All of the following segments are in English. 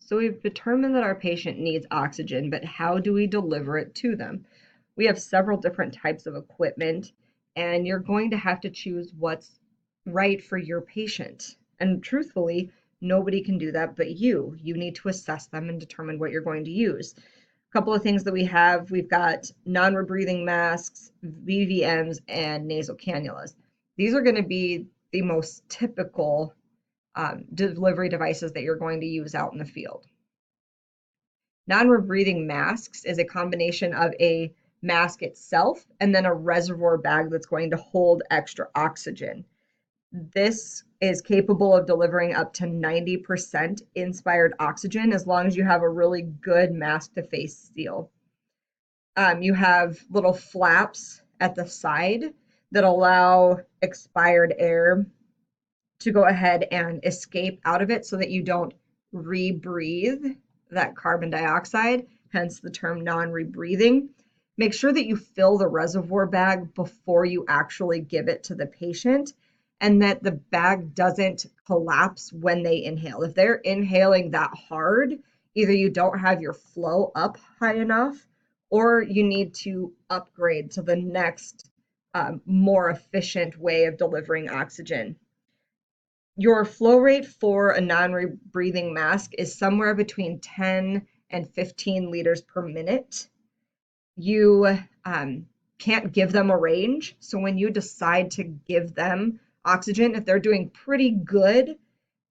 So we've determined that our patient needs oxygen, but how do we deliver it to them? We have several different types of equipment, and you're going to have to choose what's right for your patient. And truthfully, nobody can do that but you. You need to assess them and determine what you're going to use. A couple of things that we've got non-rebreathing masks, VVMs, and nasal cannulas. These are going to be the most typical delivery devices that you're going to use out in the field. Non-rebreathing masks is a combination of a mask itself and then a reservoir bag that's going to hold extra oxygen. This is capable of delivering up to 90% inspired oxygen as long as you have a really good mask to face seal. You have little flaps at the side that allow expired air to go ahead and escape out of it so that you don't rebreathe that carbon dioxide, hence the term non-rebreathing. Make sure that you fill the reservoir bag before you actually give it to the patient and that the bag doesn't collapse when they inhale. If they're inhaling that hard, either you don't have your flow up high enough or you need to upgrade to the next more efficient way of delivering oxygen. Your flow rate for a non-rebreathing mask is somewhere between 10 and 15 liters per minute. You can't give them a range. So when you decide to give them oxygen, if they're doing pretty good,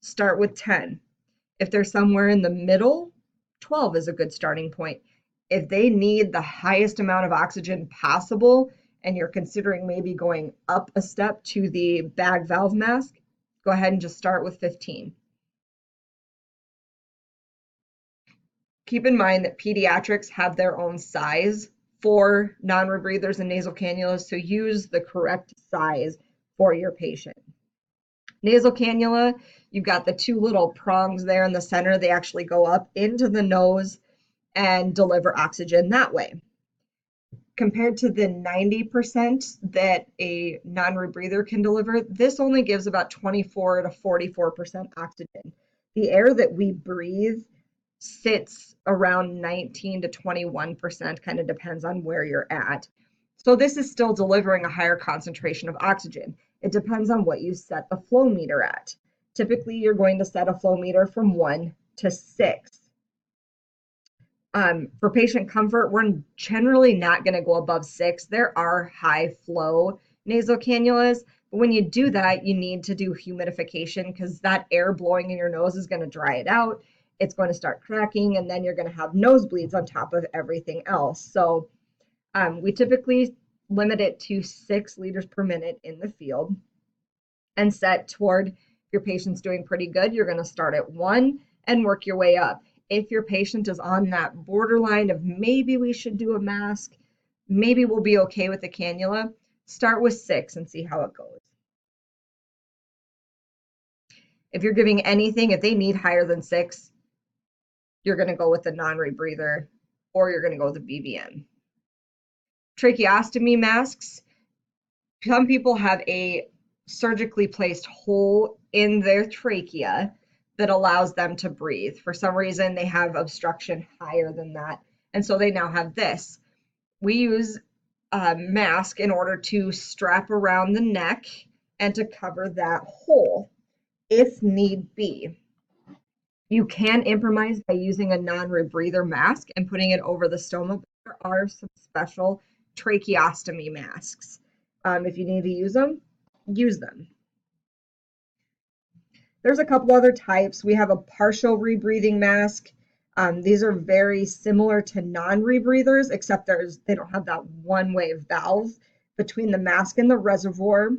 start with 10. If they're somewhere in the middle, 12 is a good starting point. If they need the highest amount of oxygen possible and you're considering maybe going up a step to the bag valve mask, go ahead and just start with 15. Keep in mind that pediatrics have their own size for non-rebreathers and nasal cannulas, so use the correct size for your patient. Nasal cannula, you've got the two little prongs there in the center. They actually go up into the nose and deliver oxygen that way. Compared to the 90% that a non-rebreather can deliver, this only gives about 24 to 44% oxygen. The air that we breathe sits around 19 to 21%, kind of depends on where you're at. So this is still delivering a higher concentration of oxygen. It depends on what you set the flow meter at. Typically, you're going to set a flow meter from 1 to 6. For patient comfort, we're generally not going to go above 6. There are high flow nasal cannulas, but when you do that, you need to do humidification because that air blowing in your nose is going to dry it out. It's going to start cracking, and then you're going to have nosebleeds on top of everything else. So we typically limit it to 6 liters per minute in the field and set toward your patient's doing pretty good. You're going to start at 1 and work your way up. If your patient is on that borderline of maybe we should do a mask, maybe we'll be okay with the cannula, start with 6 and see how it goes. If you're giving anything, if they need higher than 6, you're going to go with the non-rebreather or you're going to go with the BVM. Tracheostomy masks, some people have a surgically placed hole in their trachea that allows them to breathe. For some reason, they have obstruction higher than that, and so they now have this. We use a mask in order to strap around the neck and to cover that hole if need be. You can improvise by using a non-rebreather mask and putting it over the stoma, but there are some special tracheostomy masks. If you need to use them, use them. There's a couple other types. We have a partial rebreathing mask. These are very similar to non-rebreathers, except they don't have that one-way valve between the mask and the reservoir.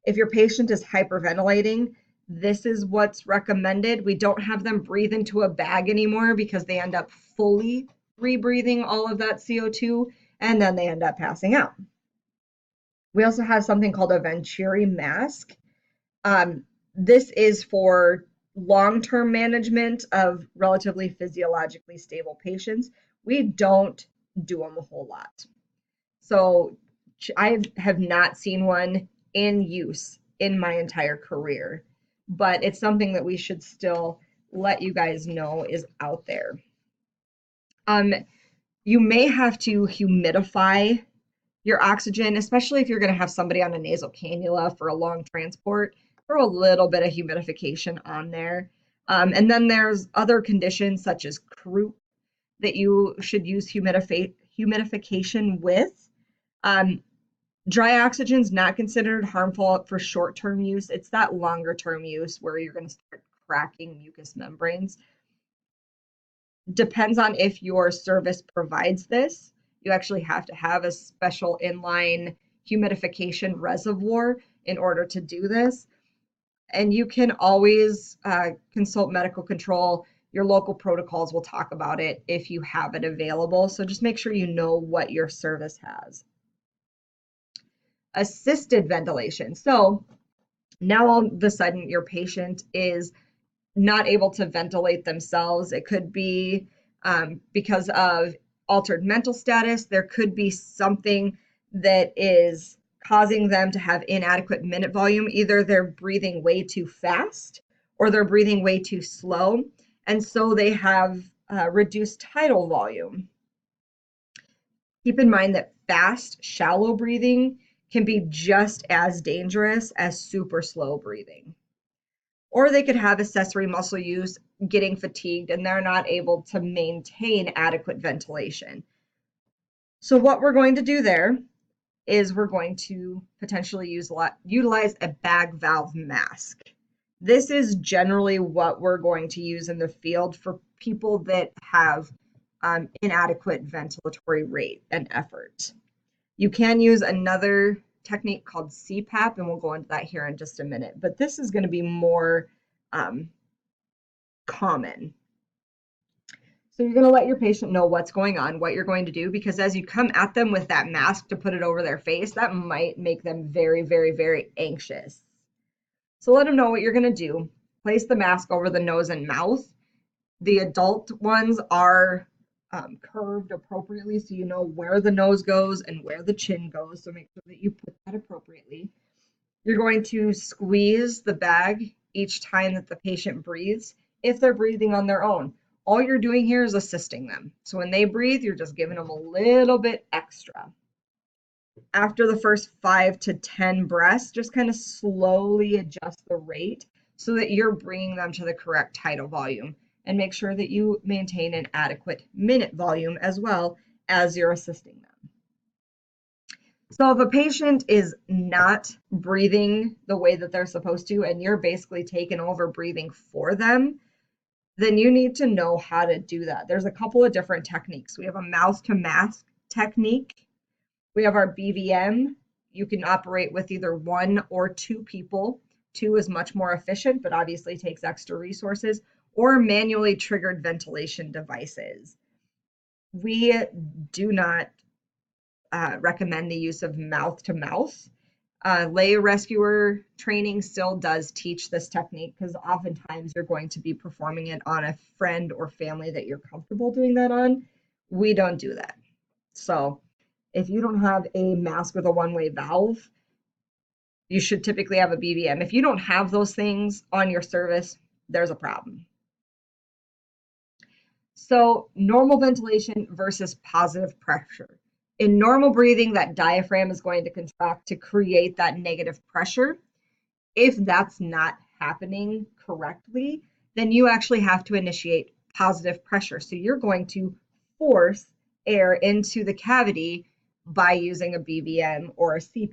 If your patient is hyperventilating, this is what's recommended. We don't have them breathe into a bag anymore because they end up fully rebreathing all of that CO2 and then they end up passing out. We also have something called a Venturi mask. This is for long-term management of relatively physiologically stable patients. We don't do them a whole lot. So I have not seen one in use in my entire career, but it's something that we should still let you guys know is out there. You may have to humidify your oxygen, especially if you're going to have somebody on a nasal cannula for a long transport. Throw a little bit of humidification on there. And then there's other conditions such as croup that you should use humidification with. Dry oxygen is not considered harmful for short-term use. It's that longer-term use where you're going to start cracking mucous membranes. Depends on if your service provides this. You actually have to have a special inline humidification reservoir in order to do this. And you can always consult medical control. Your local protocols will talk about it if you have it available. So just make sure you know what your service has. Assisted ventilation. So now all of a sudden your patient is not able to ventilate themselves. It could be because of altered mental status. There could be something that is causing them to have inadequate minute volume. Either they're breathing way too fast or they're breathing way too slow. And so they have reduced tidal volume. Keep in mind that fast, shallow breathing can be just as dangerous as super slow breathing. Or they could have accessory muscle use, getting fatigued, and they're not able to maintain adequate ventilation. So what we're going to do there is we're going to potentially utilize a bag valve mask. This is generally what we're going to use in the field for people that have inadequate ventilatory rate and effort. You can use another technique called CPAP, and we'll go into that here in just a minute, but this is going to be more common. So you're going to let your patient know what's going on, what you're going to do, because as you come at them with that mask to put it over their face, that might make them very, very, very anxious. So let them know what you're going to do. Place the mask over the nose and mouth. The adult ones are curved appropriately, so you know where the nose goes and where the chin goes, so make sure that you put that appropriately. You're going to squeeze the bag each time that the patient breathes, if they're breathing on their own. All you're doing here is assisting them. So when they breathe, you're just giving them a little bit extra. After the first 5 to 10 breaths, just kind of slowly adjust the rate so that you're bringing them to the correct tidal volume, and make sure that you maintain an adequate minute volume as well as you're assisting them. So if a patient is not breathing the way that they're supposed to, and you're basically taking over breathing for them, then you need to know how to do that. There's a couple of different techniques. We have a mouth to mask technique. We have our BVM. You can operate with either 1 or 2 people. 2 is much more efficient, but obviously takes extra resources, or manually triggered ventilation devices. We do not recommend the use of mouth to mouth. Lay rescuer training still does teach this technique, because oftentimes you're going to be performing it on a friend or family that you're comfortable doing that on. We don't do that. So if you don't have a mask with a one-way valve, you should typically have a BVM. If you don't have those things on your service, there's a problem. So normal ventilation versus positive pressure. In normal breathing, that diaphragm is going to contract to create that negative pressure. If that's not happening correctly, then you actually have to initiate positive pressure. So you're going to force air into the cavity by using a BVM or a CPAP.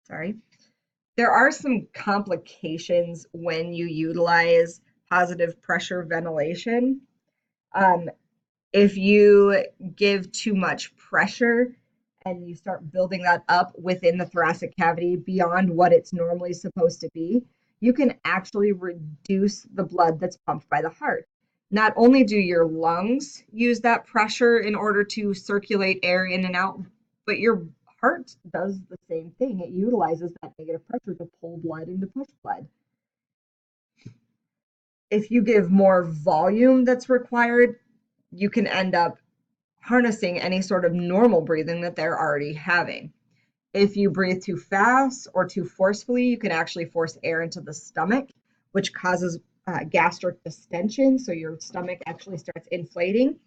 Sorry. There are some complications when you utilize positive pressure ventilation. If you give too much pressure and you start building that up within the thoracic cavity beyond what it's normally supposed to be, you can actually reduce the blood that's pumped by the heart. Not only do your lungs use that pressure in order to circulate air in and out, but your heart does the same thing. It utilizes that negative pressure to pull blood and to push blood. If you give more volume that's required, you can end up harnessing any sort of normal breathing that they're already having. If you breathe too fast or too forcefully, you can actually force air into the stomach, which causes gastric distension. So your stomach actually starts inflating.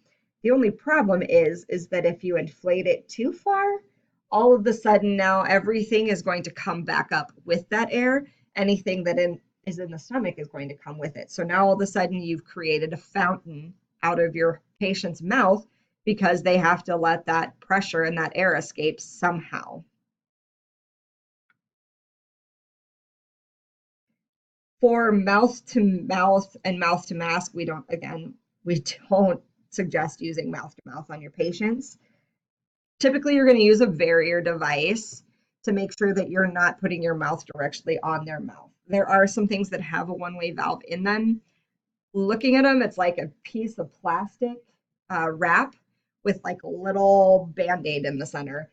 The only problem is that if you inflate it too far, all of a sudden now everything is going to come back up with that air. Anything that is in the stomach is going to come with it. So now all of a sudden you've created a fountain out of your patient's mouth because they have to let that pressure and that air escape somehow. For mouth to mouth and mouth to mask, we don't suggest using mouth to mouth on your patients. Typically, you're going to use a barrier device to make sure that you're not putting your mouth directly on their mouth. There are some things that have a one-way valve in them. Looking at them, it's like a piece of plastic wrap with like a little band-aid in the center.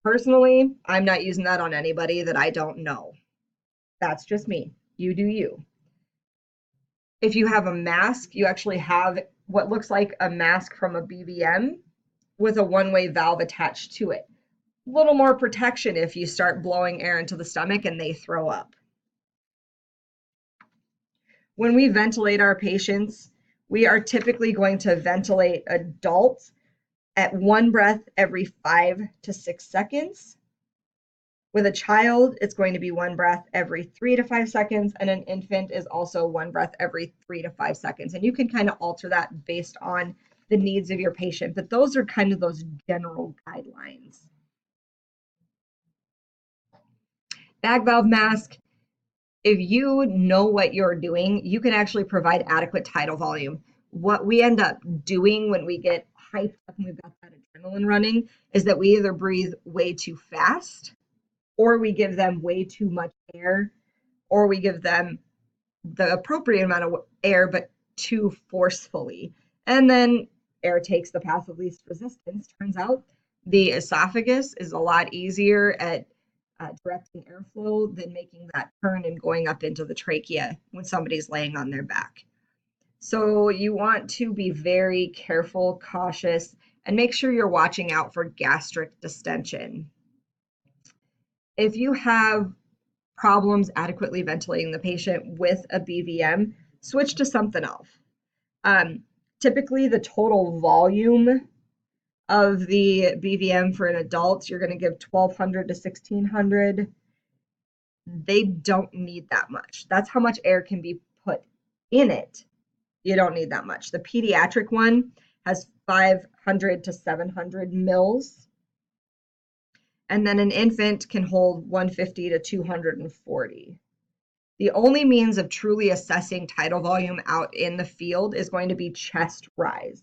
Personally, I'm not using that on anybody that I don't know. That's just me. You do you. If you have a mask, you actually have what looks like a mask from a BVM with a one-way valve attached to it. A little more protection if you start blowing air into the stomach and they throw up. When we ventilate our patients, we are typically going to ventilate adults at one breath every 5 to 6 seconds. With a child, it's going to be one breath every 3 to 5 seconds, and an infant is also one breath every 3 to 5 seconds. And you can kind of alter that based on the needs of your patient, but those are kind of those general guidelines. Bag valve mask, if you know what you're doing, you can actually provide adequate tidal volume. What we end up doing when we get hyped up and we've got that adrenaline running is that we either breathe way too fast, or we give them way too much air, or we give them the appropriate amount of air, but too forcefully. And then air takes the path of least resistance. Turns out the esophagus is a lot easier at directing airflow than making that turn and going up into the trachea when somebody's laying on their back. So you want to be very careful, cautious, and make sure you're watching out for gastric distension. If you have problems adequately ventilating the patient with a BVM, switch to something else. Typically, the total volume of the BVM for an adult, you're going to give 1,200 to 1,600. They don't need that much. That's how much air can be put in it. You don't need that much. The pediatric one has 500 to 700 mils. And then an infant can hold 150 to 240. The only means of truly assessing tidal volume out in the field is going to be chest rise.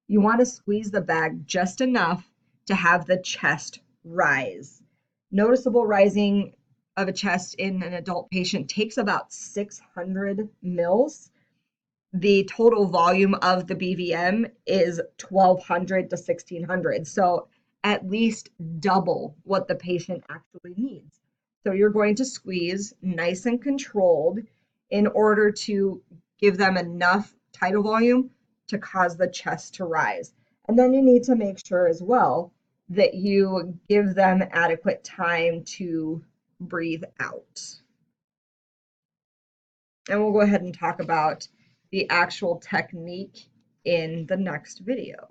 You want to squeeze the bag just enough to have the chest rise. Noticeable rising of a chest in an adult patient takes about 600 mils. The total volume of the BVM is 1,200 to 1,600. So at least double what the patient actually needs. So you're going to squeeze nice and controlled in order to give them enough tidal volume to cause the chest to rise. And then you need to make sure as well that you give them adequate time to breathe out. And we'll go ahead and talk about the actual technique in the next video.